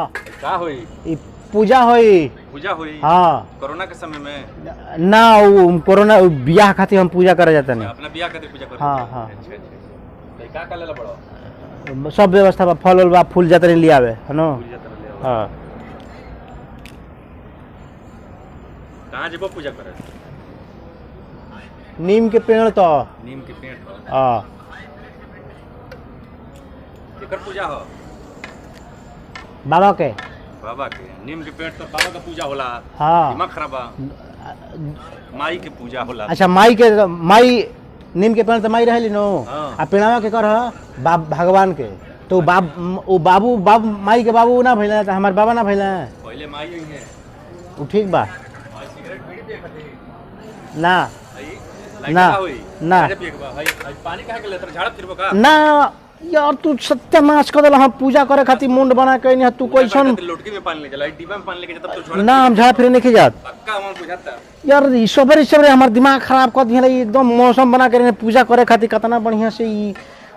हाँ का होई? ई पूजा होई। पूजा हुई? हाँ कोरोना के समय में ना वो कोरोना बियाह खातिर हम पूजा करे जाते नहीं। अपना बियाह खातिर पूजा कर। हाँ हाँ अच्छा अच्छा। तो का लेला बड़ो? सब व्यवस्था बा, फल उल बा, फूल जाते ले आवे है नो। पूजा तर ले आओ। हाँ कहां जेबो पूजा करे? नीम के पेड़ तो नीम के पेड़ पर। हाँ एकर पूजा हो? बाबा के। बाबा के नीम के पेड़ तो बाबा का पूजा होला। हाँ दिमाग खराब बा। माई के पूजा होला। अच्छा माई के, माई नीम के पेड़ तो माई रहेली नो। हाँ। आ पेड़वा के कर बाप भगवान के तो वो बाबू माई के बाबू ना भइले, हमार बाबा ना भइले। पहले माई ही है। वो ठीक बा और सिगरेट बीड़ी पिए खातिर ना हई ना, होई ना। अरे पिए के बा हई पानी काहे के लेतर झाड़ फिरबो का? ना यार तू सत्यानाश कर देला। हम पूजा करे खातिर मुंड बना के नहीं तू कैसन। लोटकी में पानी ले चला डिब्बा में पानी लेके तब तो छोड़। ना हम झाड़ फिरे नहीं जात पक्का हम बुझाता। यार ई सबरे हमार दिमाग खराब कर दिया एकदम। मौसम बना के पूजा करे खातिर कितना बढ़िया से ई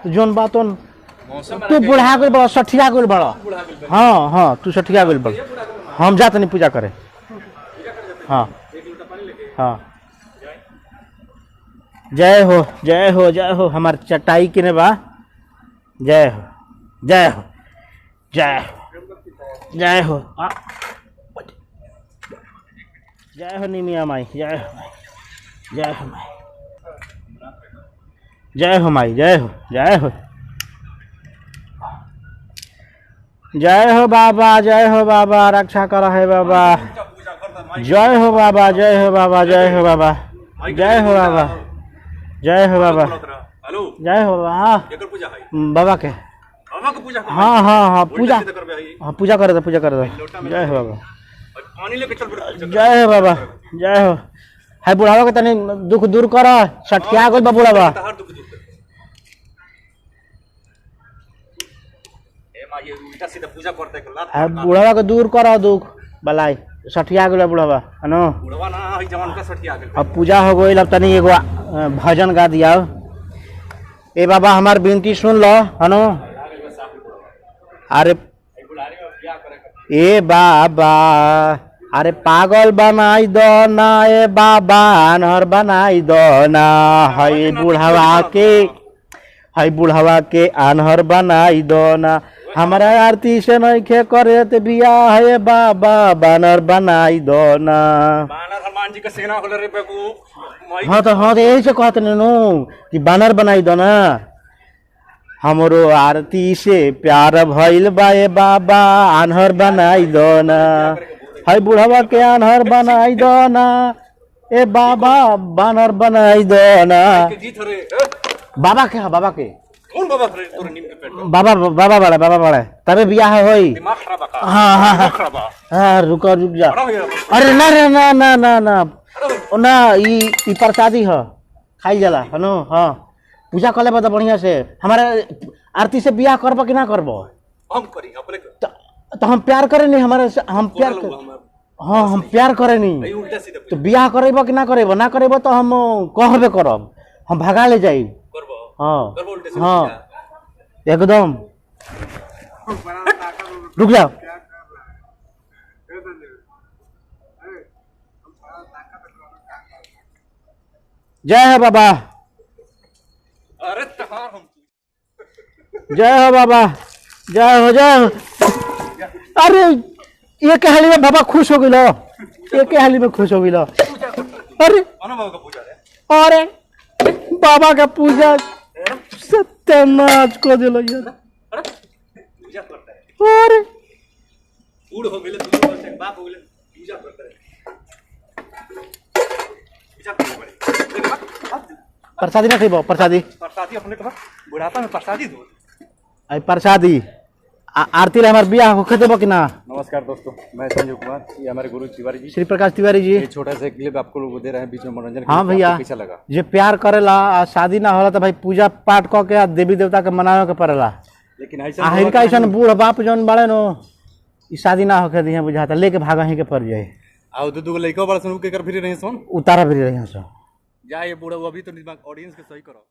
जोन बात मौसम तू बुढ़ा गइल बड़ा, सठिया गइल बड़ा। हाँ हाँ तू सठिया गइल बड़ा। हम जात नहीं पूजा करे। हाँ हाँ जय हो जय हो जय हो। हमार चटाई किने बा। जय हो जय हो जय हो जय हो। जय हो निमिया माई, जय हो माई, जय हो माई, जय हो माई, जय हो जय हो जय हो बाबा, जय हो बाबा, रक्षा करा है बाबा। जय हो बाबा, जय हो बाबा, जय हो बाबा, जय हो बाबा, जय हो बाबा, हेलो जय हो बाबा। हाँ एकर पूजा है बाबा के। बाबा का पूजा हाँ हाँ हाँ पूजा, करबे हई हाँ पूजा करे दो, पूजा करे दो। जय हो बाबा, पानी लेके चल फिर। जय हो बाबा, जय हो। है बुढ़ावा के तनी दुख दूर कर। सटकिया गइल बा बुढ़ावा। हर दुख दूर कर। ए मां ये उल्टा सीधा पूजा करते के लात। है बुढ़ावा के दूर कर दुख बलाई। सठिया गइल बा बुढ़ावा है नो। बुढ़वा ना हई जवान का सठी आ गेल। अब पूजा हो गइल, अब तनी एगो भजन गा दिया। ए बाबा हमार विनती सुन लो है नो। अरे ए बाबा, अरे पागल बनाई दो ना ए बाबा, अनहर बनाई दो ना। हई बुढ़ावा के, हई बुढ़ावा के अनहर बनाई दो ना। हमारा आरती से नहीं खे करे तो बिया है बाबा, बानर बनाई दो ना। बानर हनुमान जी का सेना होले रे बेकू। हाँ तो यही से कहते नो कि बानर बनाई दो ना। हमरो आरती से प्यार भइल बा ए बाबा, अनहर बनाई दो ना। हई बुढ़वा के अनहर बनाई दो ना ए बाबा, बानर बनाई दो ना। जीत रे बाबा के, हाँ बाबा के। कौन बाबा रे तोरे नीम के पेट में? बाबा बाबा बड़ा, बाबा बड़ा तबे बियाह होई। दिमाग खराब है का? हाँ हाँ हाँ खराब है। हाँ रुक जा। बड़ा हो गया। अरे ना रे ना ना ना ना ना, ई प्रसादी है, खाई जाला है नो। हाँ पूजा कर ले तो बढ़िया से। हमारा आरती से बियाह करबो कि ना करबो? हम करी अपने तो हम प्यार करे नहीं हमारे से, हम प्यार कर, हाँ हम प्यार करे नहीं उल्टा सीधा तो बियाह करेबो कि ना करेबो? ना करेबो तो हम कहबे करब, हम भगा ले जाई। करबो हाँ करबो उल्टा सीधा। हाँ एकदम। रुक जाओ। जय हो बाबा, अरे तहार हम जय हो बाबा, जय हो जय हो। अरे ये के हाली में बाबा खुश हो गिलो, ये के हाली में खुश हो गिलो। अरे बाबा का पूजा रे। अरे बाबा का पूजा सत्यानाश को दिलो यार। अरे पूजा करता है। अरे बूढ़ हो गेले तू से बाप हो गेले पूजा करता है। पूजा करते बड़े। प्रसादी ना खइबो? प्रसादी, प्रसादी अपने कहा बुढ़ापा में प्रसादी दो। आई प्रसादी आरती रे हमार बियाह होखे देबो कि ना? नमस्कार दोस्तों, मैं संजय कुमार, ये हमारे गुरु तिवारी जी। श्री प्रकाश तिवारी जी। ये छोटा सा क्लिप आपको लोग दे रहे हैं बीच में मनोरंजन के हाँ लिए। भैया, आपको कैसा लगा? जे प्यार करेला आ शादी ना होला तो भाई पूजा पाठ क के देवी देवता के मनावे के पड़ेला। लेकिन हिनका ऐसा बूढ़ बाप जौन बड़े नो ई शादी ना होके दिया बुझाता, लेके भागा ही के पड़ जाए। आओ दू लड़का बड़ा सुन के कर फिर रहे सुन उतारा भी रही जा ये बूढ़ा वो अभी तो ऑडियंस के सही करो।